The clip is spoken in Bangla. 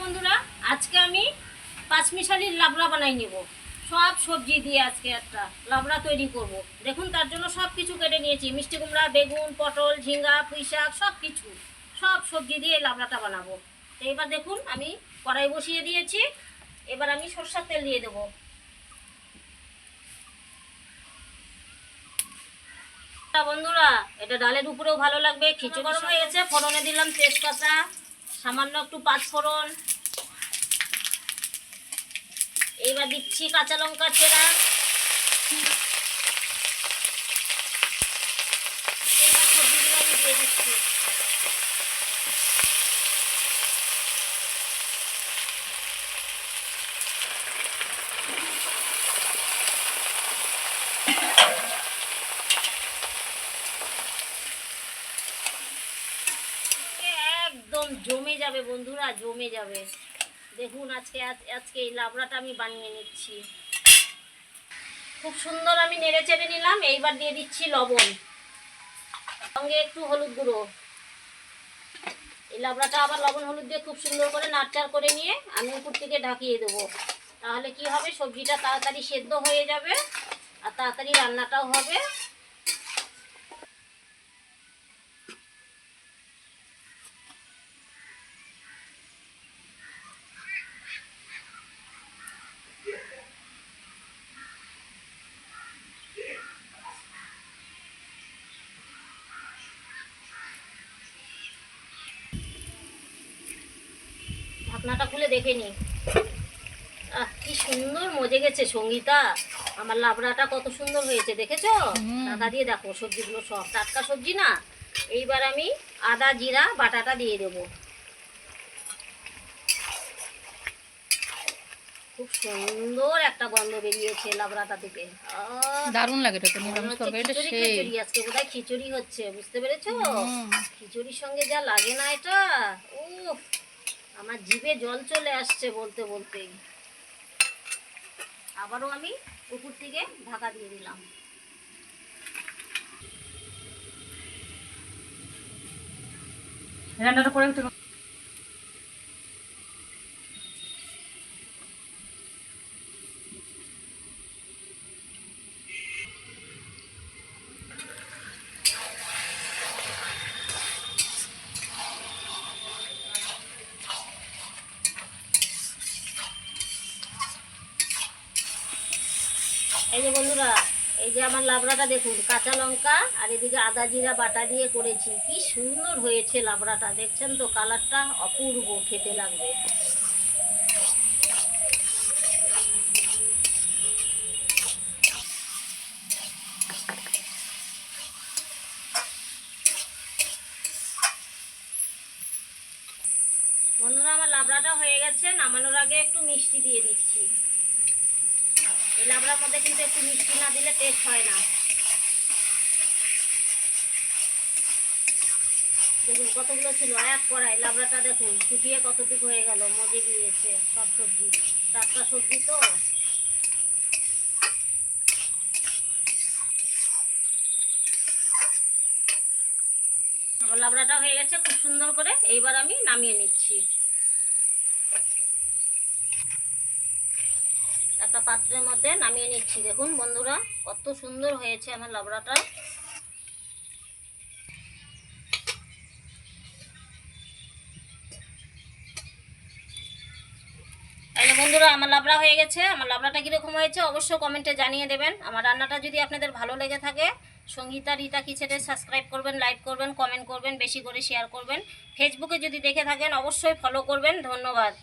বন্ধুরা, আজকে আমি পাঁচমিশালির লাবড়া বানাই নেব। সব সবজি দিয়ে আজকে একটা লাবড়া তৈরি করব। দেখুন, তার জন্য সব কিছু কেটে নিয়েছি। মিষ্টি কুমড়া, বেগুন, পটল, ঝিঙ্গা, পুঁই শাক, সব সবজি দিয়ে লাবড়াটা বানাবো। তো এবার দেখুন, আমি কড়াই বসিয়ে দিয়েছি। এবার আমি সরষের তেল দিয়ে দেবো। বন্ধুরা, এটা ডালের উপরেও ভালো লাগবে। খিচুড়ি গরম হয়ে গেছে, ফোড়নে দিলাম তেজপাতা, সামান্য একটু পাঁচফোড়ন। এইবার দিচ্ছি কাঁচা লঙ্কা চেরা। এইবার সবজিগুলো আমি দিয়ে দিচ্ছি। একদম জমে যাবে বন্ধুরা, জমে যাবে। দেখুন, আজকে এই লাবড়াটা আমি বানিয়ে নিচ্ছি। খুব সুন্দর আমি নেড়ে চেড়ে নিলাম। এইবার দিয়ে দিচ্ছি লবণ, সঙ্গে একটু হলুদ গুঁড়ো। এই লাবড়াটা আবার লবণ হলুদ দিয়ে খুব সুন্দর করে নাড়চাড় করে নিয়ে আমি উপর থেকে ঢাকিয়ে দেবো। তাহলে কি হবে, সবজিটা তাড়াতাড়ি সেদ্ধ হয়ে যাবে আর তাড়াতাড়ি রান্নাটাও হবে। ঢাকনাটা খুলে দেখে নি। কি সুন্দর মজে গেছে সঙ্গীতা। আমার লাবড়াটা কত সুন্দর হয়েছে, দেখেছো? ঢাকা দিয়ে দেখো, সবজিগুলো সব টাটকা সবজি না। এইবার আমি আদা জিরা বাটাটা দিয়ে দেবো। খুব সুন্দর একটা গন্ধ বেরিয়েছে লাবড়াটা থেকে। দারুণ লাগে। খিচুড়ি আজকে বোধহয় খিচুড়ি হচ্ছে, বুঝতে পেরেছো? খিচুড়ির সঙ্গে যা লাগে না এটা, উফ, আমার জিভে জল চলে আসছে বলতে বলতেই। আবারও আমি উপর থেকে ঢাকা দিয়ে দিলাম। রান্নাটা করে একটু এই যে বন্ধুরা, এই যে আমার লাবড়াটা দেখুন, কাঁচা লঙ্কা আর এদিকে আদা জিরা বাটা দিয়ে করেছি। কি সুন্দর হয়েছে লাবড়াটা, দেখছেন তো? কালারটা অপূর্ব, খেতে লাগবে। বন্ধুরা, আমার লাবড়াটা হয়ে গেছে। নামানোর আগে একটু মিষ্টি দিয়ে দিচ্ছি। এই লাবড়ার মধ্যে কিন্তু একটু মিষ্টি না দিলে টেস্ট হয় না। দেখুন কতগুলো ছিল এক কড়াই। লাবড়াটা দেখুন শুকিয়ে কতটুকু হয়ে গেল, মজে গিয়েছে। সব সবজি টাটকা সবজি তো। আমার লাবড়াটা হয়ে গেছে খুব সুন্দর করে। এইবার আমি নামিয়ে নিচ্ছি। একটা পাত্রের মধ্যে নামিয়ে নিচ্ছি। দেখুন বন্ধুরা, কত সুন্দর হয়েছে আমার লাবড়াটা। বন্ধুরা, আমার লাবড়া হয়ে গেছে। আমার লাবড়াটা কীরকম হয়েছে অবশ্যই কমেন্টে জানিয়ে দেবেন। আমার রান্নাটা যদি আপনাদের ভালো লেগে থাকে, সঙ্গীতা রীতা কিচেনে সাবস্ক্রাইব করবেন, লাইক করবেন, কমেন্ট করবেন, বেশি করে শেয়ার করবেন। ফেসবুকে যদি দেখে থাকেন অবশ্যই ফলো করবেন। ধন্যবাদ।